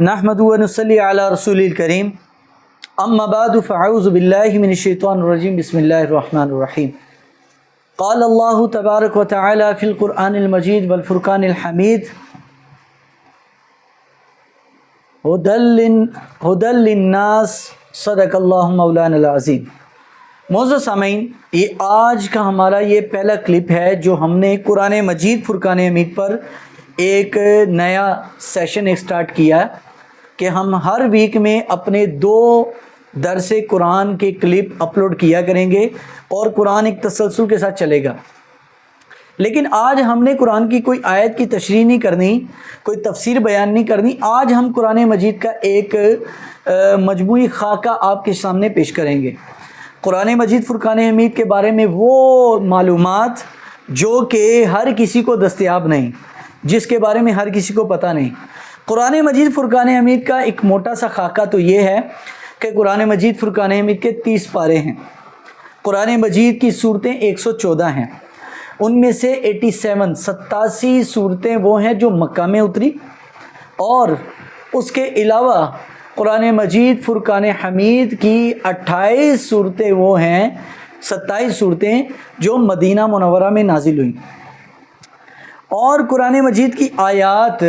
نحمد و نصلی علی رسول الکریم اما بعد فاعوذ باللہ من الشیطان الرجیم بسم اللہ الرحمن الرحیم قال اللہ تبارک و تعالی فی القرآن المجید والفرقان الحمید ہدی للناس صدق اللہ مولانا العظیم۔ معزز سامعین، یہ آج کا ہمارا یہ پہلا کلپ ہے جو ہم نے قرآن مجید فرقان حمید پر ایک نیا سیشن اسٹارٹ کیا ہے کہ ہم ہر ویک میں اپنے 2 درس قرآن کے کلپ اپلوڈ کیا کریں گے اور قرآن ایک تسلسل کے ساتھ چلے گا۔ لیکن آج ہم نے قرآن کی کوئی آیت کی تشریح نہیں کرنی، کوئی تفسیر بیان نہیں کرنی۔ آج ہم قرآن مجید کا ایک مجموعی خاکہ آپ کے سامنے پیش کریں گے۔ قرآن مجید فرقان حمید کے بارے میں وہ معلومات جو کہ ہر کسی کو دستیاب نہیں، جس کے بارے میں ہر کسی کو پتہ نہیں۔ قرآن مجید فرقان حمید کا ایک موٹا سا خاکہ تو یہ ہے کہ قرآن مجید فرقان حمید کے 30 پارے ہیں۔ قرآن مجید کی صورتیں 114 ہیں، ان میں سے 87 صورتیں وہ ہیں جو مکہ میں اتری، اور اس کے علاوہ قرآن مجید فرقان حمید کی 28 صورتیں وہ ہیں، 27 صورتیں جو مدینہ منورہ میں نازل ہوئیں، اور قرآن مجید کی آیات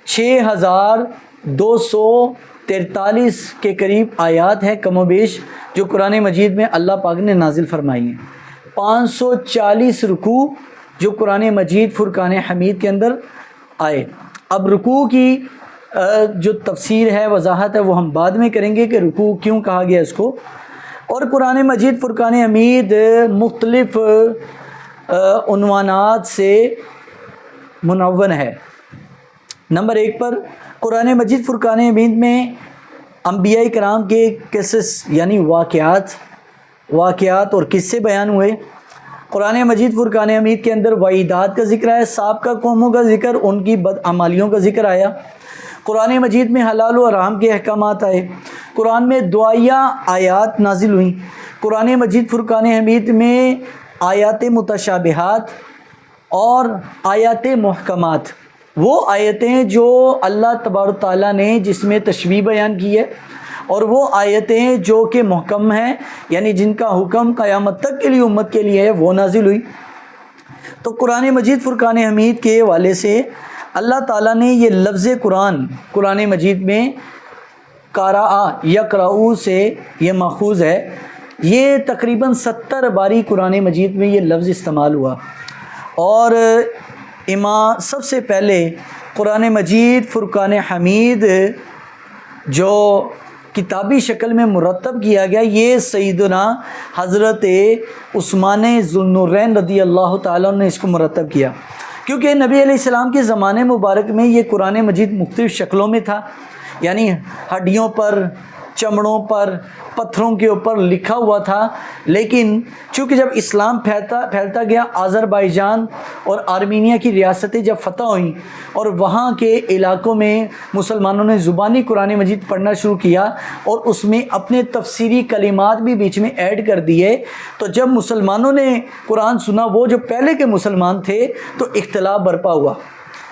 6243 کے قریب آیات ہیں کم و بیش جو قرآن مجید میں اللہ پاک نے نازل فرمائی ہیں۔ 540 رکوع جو قرآن مجید فرقان حمید کے اندر آئے۔ اب رکوع کی جو تفسیر ہے، وضاحت ہے، وہ ہم بعد میں کریں گے کہ رکوع کیوں کہا گیا اس کو۔ اور قرآن مجید فرقان حمید مختلف عنوانات سے منون ہے۔ نمبر 1 پر قرآن مجید فرقان حمید میں انبیاء کرام کے قصص یعنی واقعات اور قصے بیان ہوئے۔ قرآن مجید فرقان حمید کے اندر وعیدات کا ذکر ہے، سابقہ قوموں کا ذکر، ان کی بدعمالیوں کا ذکر آیا۔ قرآن مجید میں حلال و حرام کے احکامات آئے۔ قرآن میں دعائیہ آیات نازل ہوئیں۔ قرآن مجید فرقان حمید میں آیات متشابہات اور آیات محکمات، وہ آیتیں جو اللہ تبارک تعالیٰ نے جس میں تشبیہ بیان کی ہے، اور وہ آیتیں جو کہ محکم ہیں یعنی جن کا حکم قیامت تک کے لیے امت کے لیے ہے، وہ نازل ہوئی۔ تو قرآن مجید فرقان حمید کے حوالے سے اللہ تعالیٰ نے یہ لفظ قرآن مجید میں قرأ یقرأ سے یہ ماخوذ ہے، یہ تقریباً 70 باری قرآن مجید میں یہ لفظ استعمال ہوا۔ اور سب سے پہلے قرآن مجید فرقان حمید جو کتابی شکل میں مرتب کیا گیا، یہ سیدنا حضرت عثمان ذو النورین رضی اللہ تعالیٰ نے اس کو مرتب کیا، کیونکہ نبی علیہ السلام کے زمانے مبارک میں یہ قرآن مجید مختلف شکلوں میں تھا، یعنی ہڈیوں پر، چمڑوں پر، پتھروں کے اوپر لکھا ہوا تھا۔ لیکن چونکہ جب اسلام پھیلتا گیا، آذربائیجان اور آرمینیا کی ریاستیں جب فتح ہوئیں اور وہاں کے علاقوں میں مسلمانوں نے زبانی قرآن مجید پڑھنا شروع کیا اور اس میں اپنے تفسیری کلمات بھی بیچ میں ایڈ کر دیے، تو جب مسلمانوں نے قرآن سنا، وہ جو پہلے کے مسلمان تھے، تو اختلاف برپا ہوا۔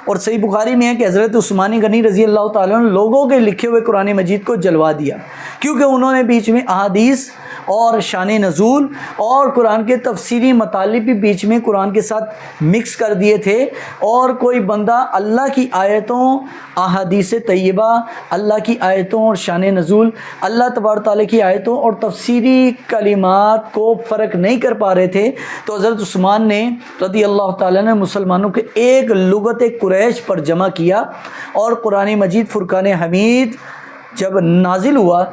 اور صحیح بخاری میں ہے کہ حضرت عثمان غنی رضی اللہ تعالیٰ نے لوگوں کے لکھے ہوئے قرآن مجید کو جلوا دیا، کیونکہ انہوں نے بیچ میں احادیث اور شان نزول اور قرآن کے تفسیری مطالب بھی بیچ میں قرآن کے ساتھ مکس کر دیے تھے، اور کوئی بندہ اللہ کی آیتوں، احادیث طیبہ، اللہ کی آیتوں اور شان نزول، اللہ تبارک تعالیٰ کی آیتوں اور تفسیری کلمات کو فرق نہیں کر پا رہے تھے، تو حضرت عثمان نے رضی اللہ تعالیٰ نے مسلمانوں کے ایک لغت قریش پر جمع کیا، اور قرآن مجید فرقان حمید جب نازل ہوا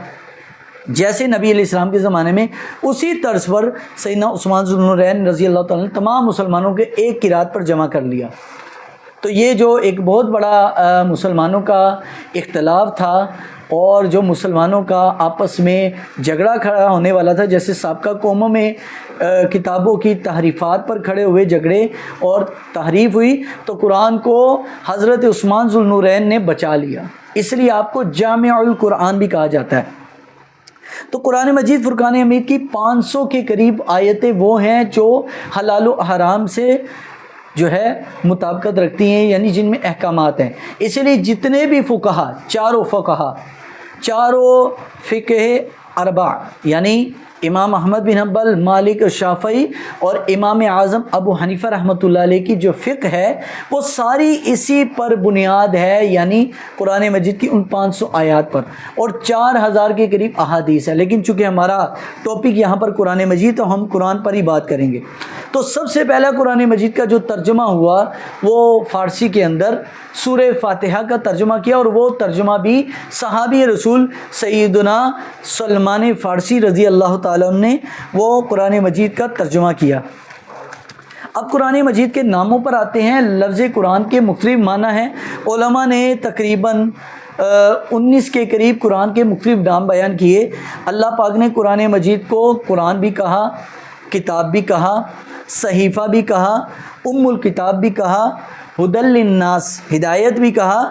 جیسے نبی علیہ السلام کے زمانے میں، اسی طرز پر سیدنا عثمان ذو النورین رضی اللہ تعالیٰ نے تمام مسلمانوں کے ایک قرات پر جمع کر لیا۔ تو یہ جو ایک بہت بڑا مسلمانوں کا اختلاف تھا، اور جو مسلمانوں کا آپس میں جھگڑا کھڑا ہونے والا تھا، جیسے سابقہ قوموں میں کتابوں کی تحریفات پر کھڑے ہوئے جھگڑے اور تحریف ہوئی، تو قرآن کو حضرت عثمان ذو النورین نے بچا لیا، اس لیے آپ کو جامع القرآن بھی کہا جاتا ہے۔ تو قرآن مجید فرقان حمید کی 500 کے قریب آیتیں وہ ہیں جو حلال و حرام سے جو ہے مطابقت رکھتی ہیں، یعنی جن میں احکامات ہیں۔ اس لیے جتنے بھی فقہا، چاروں فقہا، چاروں فقہ اربع یعنی امام احمد بن حنبل، مالک، شافعی اور امام اعظم ابو حنیفہ رحمۃ اللہ علیہ کی جو فقہ ہے وہ ساری اسی پر بنیاد ہے، یعنی قرآن مجید کی ان 500 آیات پر، اور 4000 کے قریب احادیث ہے۔ لیکن چونکہ ہمارا ٹاپک یہاں پر قرآن مجید تو ہم قرآن پر ہی بات کریں گے۔ تو سب سے پہلا قرآن مجید کا جو ترجمہ ہوا وہ فارسی کے اندر سورہ فاتحہ کا ترجمہ کیا، اور وہ ترجمہ بھی صحابی رسول سیدنا سلمان فارسی رضی اللہ تعالیٰ عنہ نے وہ قرآن مجید کا ترجمہ کیا۔ اب قرآن مجید کے ناموں پر آتے ہیں۔ لفظ قرآن کے مختلف معنی ہیں۔ علماء نے تقریباً 19 کے قریب قرآن کے مختلف نام بیان کیے۔ اللہ پاک نے قرآن مجید کو قرآن بھی کہا، کتاب بھی کہا، صحیفہ بھی کہا، ام الکتاب بھی کہا، ہدی للناس ہدایت بھی کہا،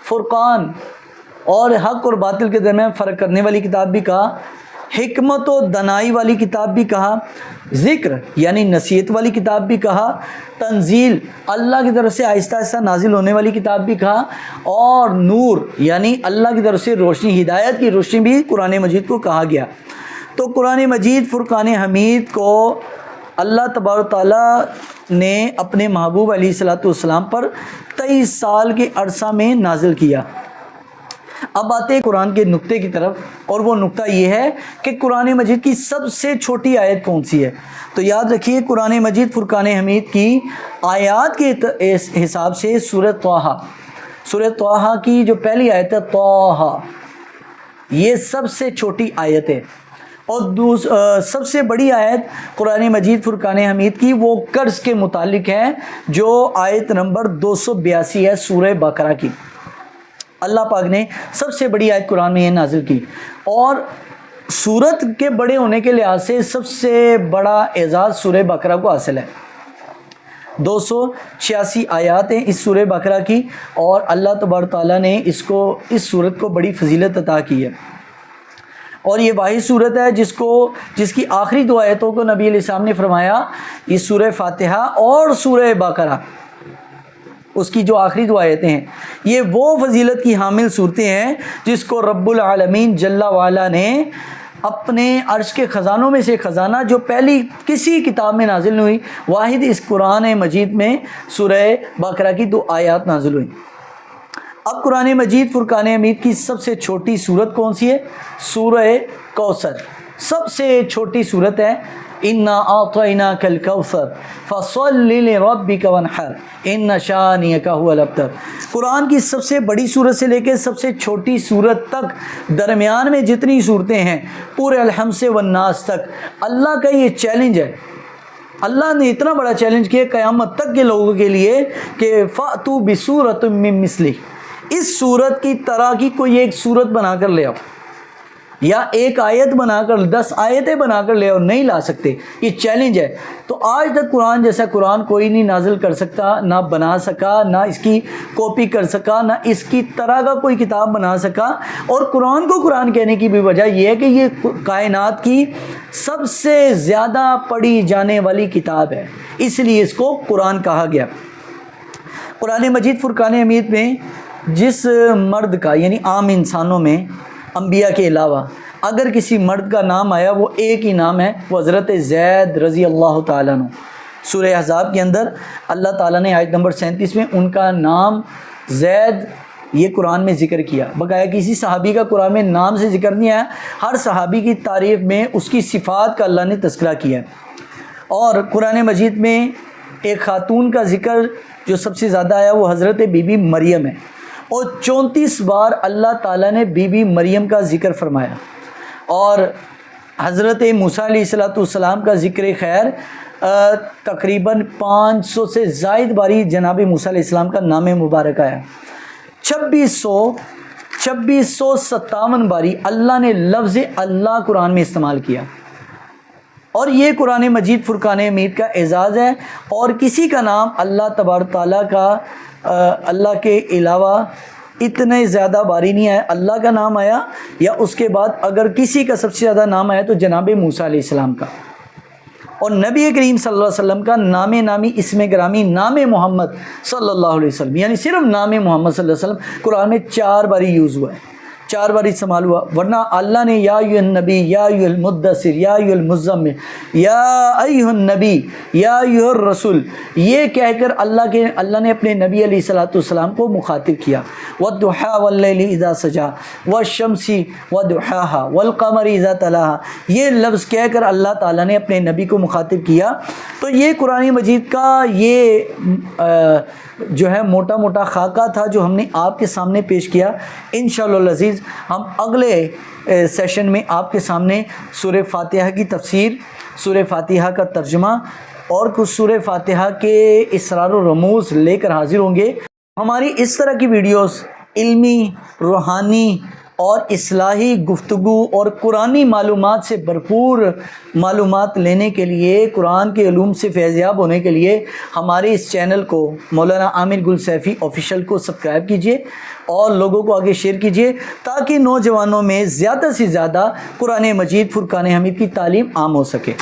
فرقان اور حق اور باطل کے درمیان فرق کرنے والی کتاب بھی کہا، حکمت و دانائی والی کتاب بھی کہا، ذکر یعنی نصیحت والی کتاب بھی کہا، تنزیل اللہ کی طرف سے آہستہ آہستہ نازل ہونے والی کتاب بھی کہا، اور نور یعنی اللہ کی طرف سے روشنی، ہدایت کی روشنی بھی قرآن مجید کو کہا گیا۔ تو قرآن مجید فرقان حمید کو اللہ تبارک تعالیٰ نے اپنے محبوب علیہ الصلوۃ والسلام پر 23 سال کے عرصہ میں نازل کیا۔ اب آتے ہیں قرآن کے نقطے کی طرف، اور وہ نقطہ یہ ہے کہ قرآن مجید کی سب سے چھوٹی آیت کون سی ہے؟ تو یاد رکھیے قرآن مجید فرقان حمید کی آیات کے حساب سے سورہ طٰہٰ کی جو پہلی آیت ہے طٰہٰ، یہ سب سے چھوٹی آیت ہے، اور سب سے بڑی آیت قرآن مجید فرقان حمید کی وہ قرض کے متعلق ہے، جو آیت نمبر 282 ہے سورہ بقرہ کی۔ اللہ پاک نے سب سے بڑی آیت قرآن میں یہ نازل کی، اور سورت کے بڑے ہونے کے لحاظ سے سب سے بڑا اعزاز سورہ بقرہ کو حاصل ہے۔ 286 آیات ہیں اس سورہ بقرہ کی، اور اللہ تبارک تعالیٰ نے اس سورت کو بڑی فضیلت عطا کی ہے، اور یہ واحد سورت ہے جس کی آخری 2 آیتوں کو نبی علیہ السلام نے فرمایا، یہ سورہ فاتحہ اور سورہ بقرہ، اس کی جو آخری 2 آیتیں ہیں یہ وہ فضیلت کی حامل صورتیں ہیں جس کو رب العالمین جل وعلا نے اپنے عرش کے خزانوں میں سے خزانہ، جو پہلی کسی کتاب میں نازل ہوئی، واحد اس قرآن مجید میں سورہ بقرہ کی 2 آیات نازل ہوئی۔ اب قرآن مجید فرقان حمید کی سب سے چھوٹی سورت کون سی ہے؟ سورہ کوثر سب سے چھوٹی سورت ہے۔ انا اعطیناک الکوثر فصل لربک وانحر ان شانئک هو الابتر۔ قرآن کی سب سے بڑی سورت سے لے کے سب سے چھوٹی سورت تک، درمیان میں جتنی صورتیں ہیں پورے الحمد سے والناس تک، اللہ کا یہ چیلنج ہے۔ اللہ نے اتنا بڑا چیلنج کیا قیامت تک کے لوگوں کے لیے کہ فأتوا بسورۃ من مثلہ، اس سورت کی طرح کی کوئی ایک سورت بنا کر لے آؤ، یا ایک آیت بنا کر 10 آیتیں بنا کر لے آؤ، نہیں لا سکتے، یہ چیلنج ہے۔ تو آج تک قرآن جیسا قرآن کوئی نہیں نازل کر سکتا، نہ بنا سکا، نہ اس کی کاپی کر سکا، نہ اس کی طرح کا کوئی کتاب بنا سکا۔ اور قرآن کو قرآن کہنے کی بھی وجہ یہ ہے کہ یہ کائنات کی سب سے زیادہ پڑھی جانے والی کتاب ہے، اس لیے اس کو قرآن کہا گیا۔ قرآن مجید فرقان حمید میں جس مرد کا، یعنی عام انسانوں میں انبیاء کے علاوہ اگر کسی مرد کا نام آیا، وہ ایک ہی نام ہے، وہ حضرت زید رضی اللہ تعالیٰ عنہ۔ سورہ احزاب کے اندر اللہ تعالیٰ نے آیت نمبر 37 میں ان کا نام زید یہ قرآن میں ذکر کیا۔ بقایا کسی صحابی کا قرآن میں نام سے ذکر نہیں آیا، ہر صحابی کی تعریف میں اس کی صفات کا اللہ نے تذکرہ کیا ہے۔ اور قرآن مجید میں ایک خاتون کا ذکر جو سب سے زیادہ آیا وہ حضرت بی بی مریم ہے، اور 34 بار اللہ تعالیٰ نے بی بی مریم کا ذکر فرمایا، اور حضرت موسیٰ علیہ السلام کا ذکر خیر تقریباً 500 سے زائد باری جناب موسیٰ علیہ السلام کا نام مبارک آیا۔ 2657 باری اللہ نے لفظ اللہ قرآن میں استعمال کیا، اور یہ قرآن مجید فرقان حمید کا اعزاز ہے۔ اور کسی کا نام اللہ تبارک تعالیٰ کا اللہ کے علاوہ اتنے زیادہ باری نہیں آیا۔ اللہ کا نام آیا، یا اس کے بعد اگر کسی کا سب سے زیادہ نام آیا تو جناب موسیٰ علیہ السلام کا۔ اور نبی کریم صلی اللہ علیہ وسلم کا نام نامی اسم گرامی نام محمد صلی اللہ علیہ وسلم، یعنی صرف نام محمد صلی اللہ علیہ وسلم قرآن میں 4 باری یوز ہوا ہے، 4 بار استعمال ہوا، ورنہ اللہ نے یا ایھا النبی، یا ایھا المدثر، یا ایھا المزمل، یا ایھا النبی، یا ایھا الرسول، یہ کہہ کر اللہ نے اپنے نبی علیہ الصلوۃ والسلام کو مخاطب کیا۔ والضحیٰ واللیل اذا سجی والشمس وضحاہا والقمر اذا تلاہا، یہ لفظ کہہ کر اللہ تعالیٰ نے اپنے نبی کو مخاطب کیا۔ تو یہ قرآن مجید کا یہ جو ہے موٹا موٹا خاکہ تھا جو ہم نے آپ کے سامنے پیش کیا۔ انشاءاللہ العزیز ہم اگلے سیشن میں آپ کے سامنے سورہ فاتحہ کی تفسیر، سورہ فاتحہ کا ترجمہ اور کچھ سورہ فاتحہ کے اسرار و رموز لے کر حاضر ہوں گے۔ ہماری اس طرح کی ویڈیوز علمی، روحانی اور اصلاحی گفتگو اور قرآنی معلومات سے بھرپور معلومات لینے کے لیے، قرآن کے علوم سے فیضیاب ہونے کے لیے ہمارے اس چینل کو مولانا عامر گل سیفی آفیشیل کو سبسکرائب کیجئے اور لوگوں کو آگے شیئر کیجئے تاکہ نوجوانوں میں زیادہ سے زیادہ قرآن مجید فرقان حمید کی تعلیم عام ہو سکے۔